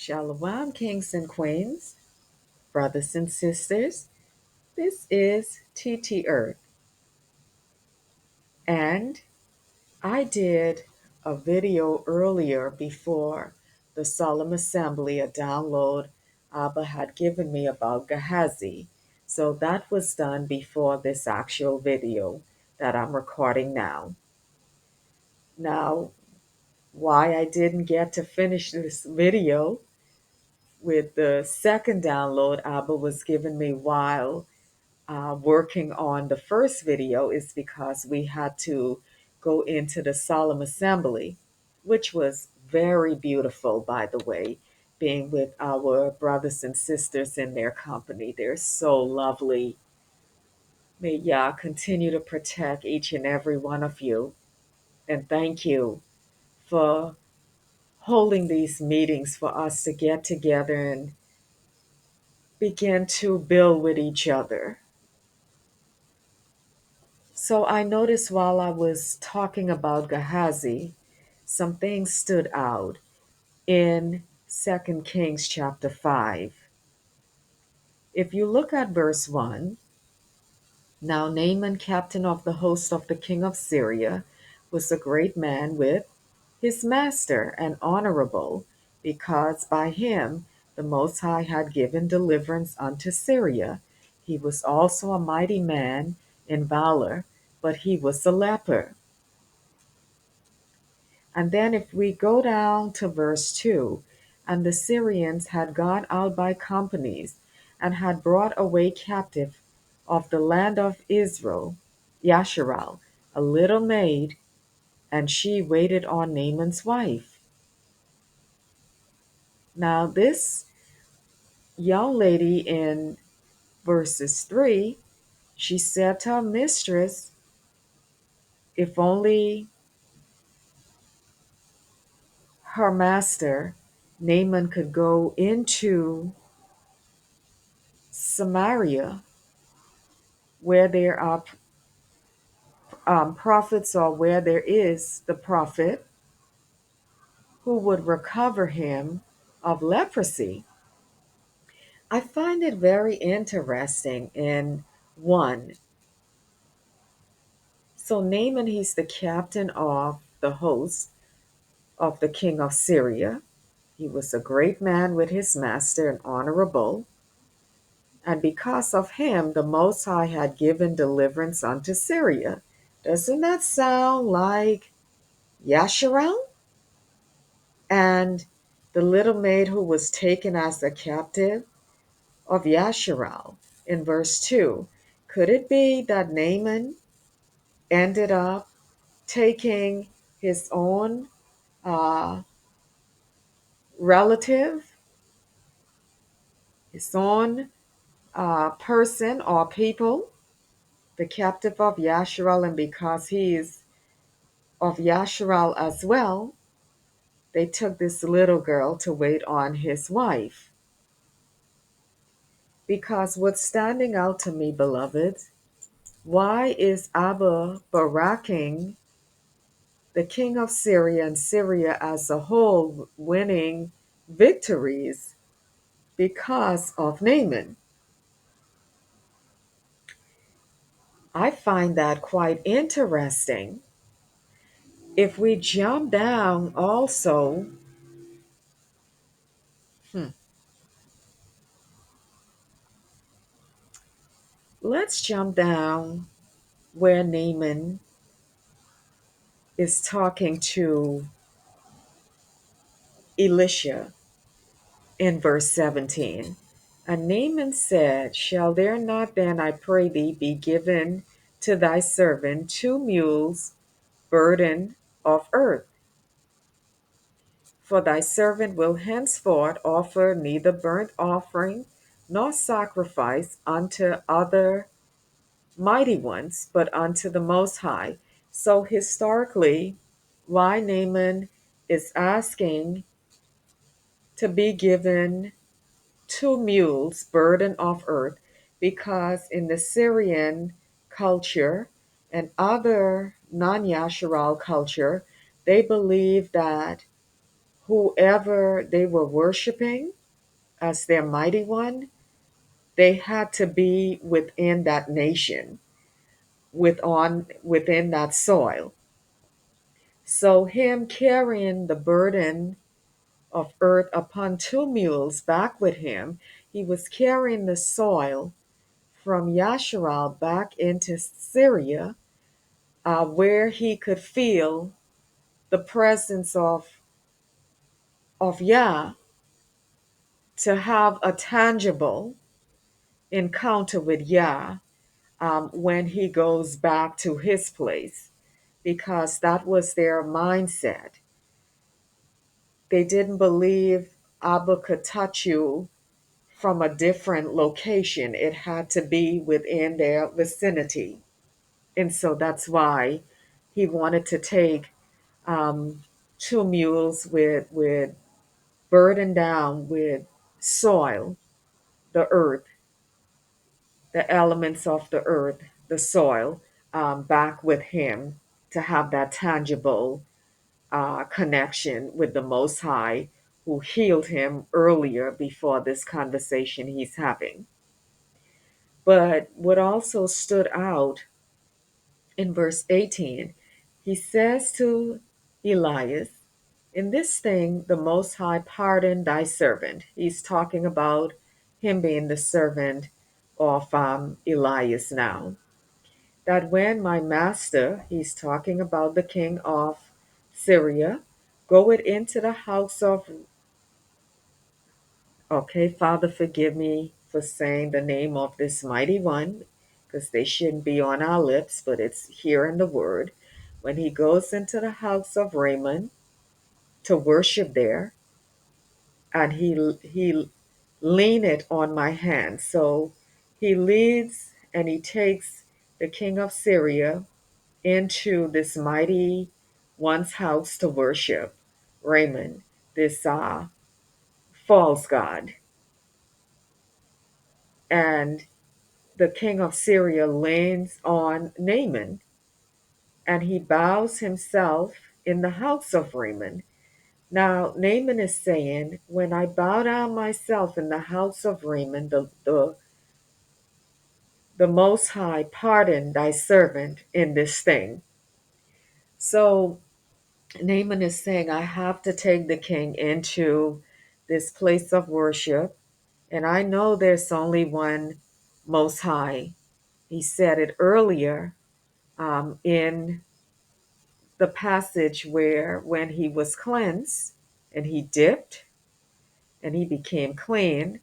Shalom, kings and queens, brothers and sisters. This is TT Earth, and I did a video earlier before the Solemn Assembly, a download Abba had given me about Gehazi. So that was done before this actual video that I'm recording now. Now, why I didn't get to finish this video with the second download Abba was giving me while working on the first video is because we had to go into the solemn assembly, which was very beautiful, by the way, being with our brothers and sisters in their company. They're so lovely. May Yah continue to protect each and every one of you. And thank you for holding these meetings for us to get together and begin to build with each other. So I noticed while I was talking about Gehazi, some things stood out in 2 Kings chapter 5. If you look at verse 1, now Naaman, captain of the host of the king of Syria, was a great man with his master and honorable, because by him the Most High had given deliverance unto Syria. He was also a mighty man in valor, but he was a leper. And then if we go down to verse 2, and the Syrians had gone out by companies and had brought away captive of the land of Israel, Yasharal, a little maid, and she waited on Naaman's wife. Now this young lady in verses 3, she said to her mistress, if only her master, Naaman, could go into Samaria where there are prophets, or where there is the prophet who would recover him of leprosy. I find it very interesting in one. So Naaman, he's the captain of the host of the king of Syria. He was a great man with his master and honorable. And because of him, the Most High had given deliverance unto Syria. Doesn't that sound like Yasharal? And the little maid who was taken as a captive of Yasharal in verse 2. Could it be that Naaman ended up taking his own uh, relative, his own person or people, the captive of Yasharal, and because he is of Yasharal as well, they took this little girl to wait on his wife? Because what's standing out to me, beloved, why is Abba baraking the king of Syria and Syria as a whole winning victories? Because of Naaman. I find that quite interesting. If we jump down also, let's jump down where Naaman is talking to Elisha in verse 17. And Naaman said, shall there not then, I pray thee, be given to thy servant 2 mules burden of earth? For thy servant will henceforth offer neither burnt offering nor sacrifice unto other mighty ones, but unto the Most High. So historically, why Naaman is asking to be given 2 mules burden of earth, because in the Syrian culture and other non-Yasharal culture, they believe that whoever they were worshiping as their mighty one, they had to be within that nation, within that soil. So him carrying the burden of earth upon two mules back with him, he was carrying the soil from Yasharal back into Syria, where he could feel the presence of Yah, to have a tangible encounter with Yah when he goes back to his place, because that was their mindset. They didn't believe Abba could touch you from a different location. It had to be within their vicinity. And so that's why he wanted to take um, two mules with burdened down with soil, the earth, the elements of the earth, the soil, back with him to have that tangible connection with the Most High, who healed him earlier before this conversation he's having. But what also stood out in verse 18, he says to Elias, "In this thing the Most High pardon thy servant." He's talking about him being the servant of Elias now. "That when my master," he's talking about the king of Syria, "goeth into the house of," okay, Father, forgive me for saying the name of this mighty one, because they shouldn't be on our lips, but it's here in the word. When he goes into the house of Raymond to worship there, and he lean it on my hand. So he leads and he takes the king of Syria into this mighty one's house to worship Raymond, this false god. And the king of Syria leans on Naaman, and he bows himself in the house of Raymond. Now, Naaman is saying, when I bow down myself in the house of Raymond, the Most High pardon thy servant in this thing. So Naaman is saying, I have to take the king into this place of worship, and I know there's only one Most High. He said it earlier in the passage where when he was cleansed and he dipped and he became clean,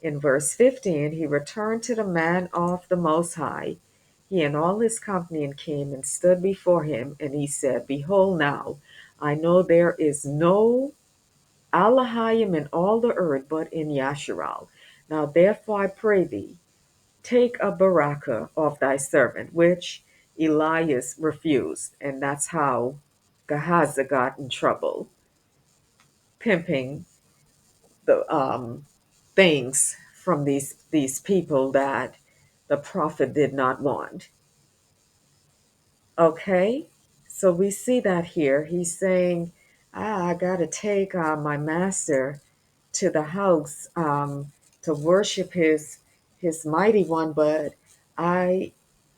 in verse 15, he returned to the man of the Most High, he and all his company, and came and stood before him, and he said, Behold now, I know there is no Allahayim in all the earth but in Yasharal. Now therefore I pray thee, take a baraka of thy servant, which Elias refused. And that's how Gehazi got in trouble, pimping the things from these people that the prophet did not want. Okay, so we see that here. He's saying, I got to take my master to the house to worship his mighty one, but I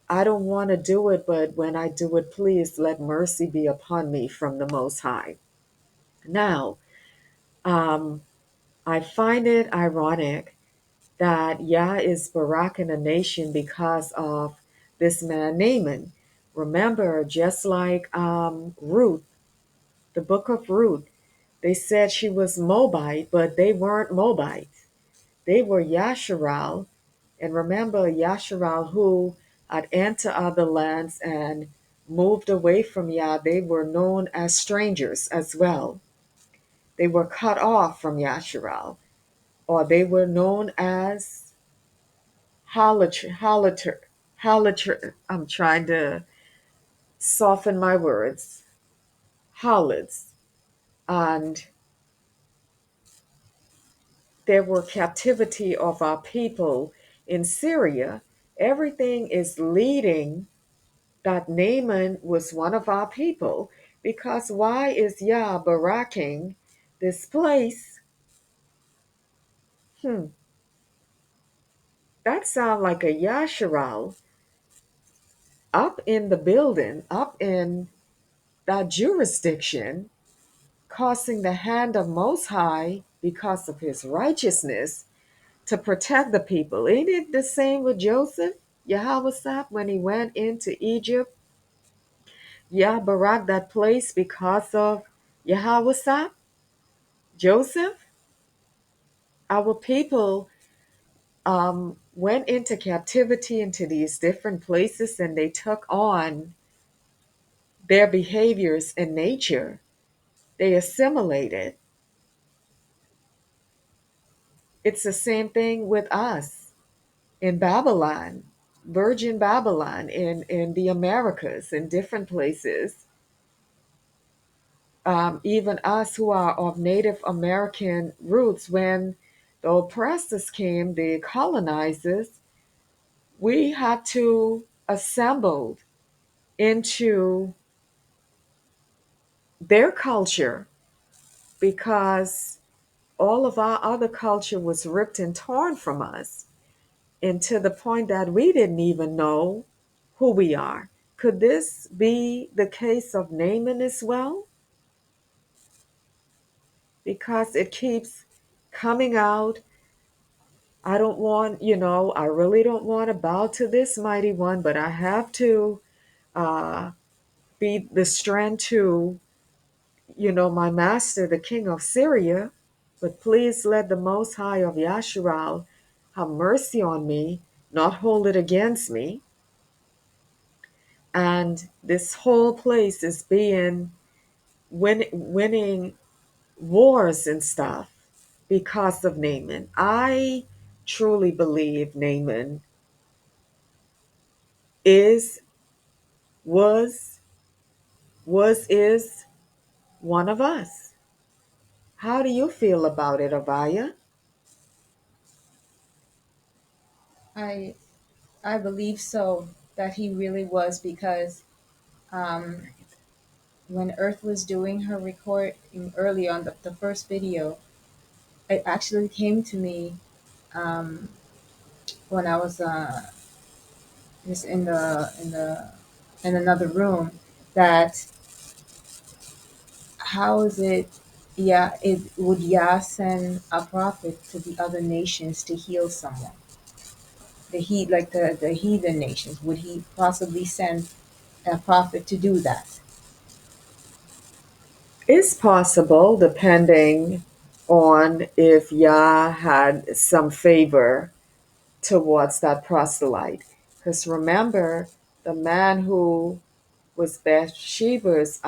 I don't want to do it, but when I do it, please let mercy be upon me from the Most High. Now, um, I find it ironic that Yah is baracking a nation because of this man Naaman. Remember, just like Ruth, the book of Ruth, they said she was Moabite, but they weren't Moabite. They were Yasharal. And remember, Yasharal, who had entered other lands and moved away from Yah, they were known as strangers as well. They were cut off from Yasharal, or they were known as Holater. I'm trying to soften my words. Holids. And there were captivity of our people in Syria. Everything is leading that Naaman was one of our people, because why is Yah baracking this place, hmm, that sounds like a Yasharal up in the building, up in that jurisdiction, causing the hand of Most High because of his righteousness to protect the people. Ain't it the same with Joseph? Yahweh when he went into Egypt, Yah Barak that place because of Yahweh Joseph, our people went into captivity into these different places and they took on their behaviors in nature. They assimilated. It's the same thing with us in Babylon, Virgin Babylon, in the Americas, in different places. Even us who are of Native American roots, when the oppressors came, the colonizers, we had to assemble into their culture because all of our other culture was ripped and torn from us, and to the point that we didn't even know who we are. Could this be the case of Naaman as well? Because it keeps coming out. I don't want, I really don't want to bow to this mighty one, but I have to uh, be the strength to, my master, the king of Syria. But please let the Most High of Yasharal have mercy on me, not hold it against me. And this whole place is being winning wars and stuff because of Naaman. I truly believe Naaman is, was, is one of us. How do you feel about it, Avaya? I I believe so that he really was because um, when Earth was doing her record early on the first video, it actually came to me um, when I was just in another room that how is it, yeah, it would Yah send a prophet to the other nations to heal someone, the heathen nations, would he possibly send a prophet to do that? It's possible, depending on if Yah had some favor towards that proselyte. Because remember, the man who was Bathsheba's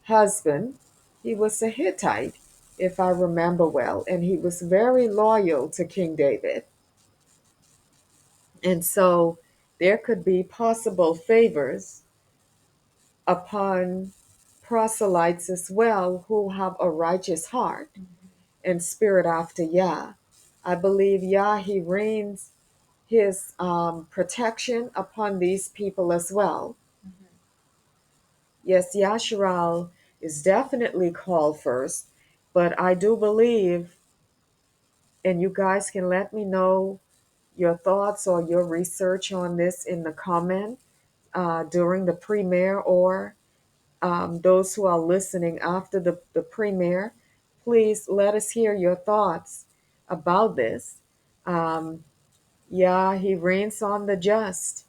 husband, he was a Hittite, if I remember well, and he was very loyal to King David. And so there could be possible favors upon proselytes as well who have a righteous heart and spirit after Yah. I believe Yah, he rains his protection upon these people as well. Yes, Yasharal is definitely called first, but I do believe, and you guys can let me know your thoughts or your research on this in the comment during the premiere, or those who are listening after the premiere. Please let us hear your thoughts about this. Um, yeah, he reigns on the just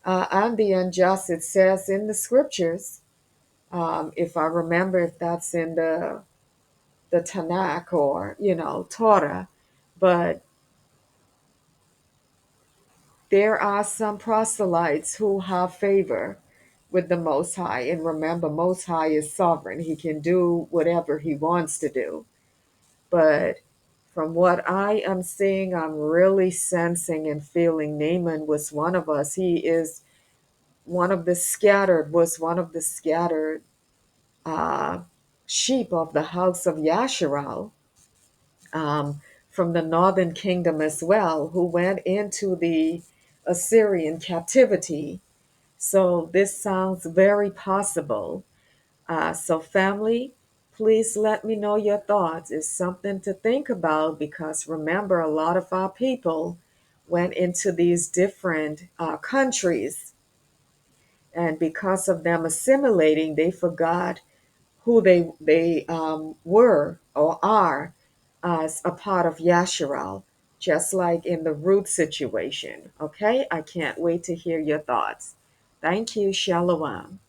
and the unjust, it says in the scriptures. If I remember, if that's in the Tanakh or Torah, but there are some proselytes who have favor with the Most High, and remember, Most High is sovereign; He can do whatever He wants to do. But from what I am seeing, I'm really sensing and feeling Naaman was one of us. He is was one of the scattered uh, sheep of the house of Yasharal, from the northern kingdom as well, who went into the Assyrian captivity. So this sounds very possible. So, family, Please let me know your thoughts. It's something to think about because remember, a lot of our people went into these different countries, and because of them assimilating, they forgot who they were or are as a part of Yasharal, just like in the root situation. Okay, I can't wait to hear your thoughts. Thank you. Shalom.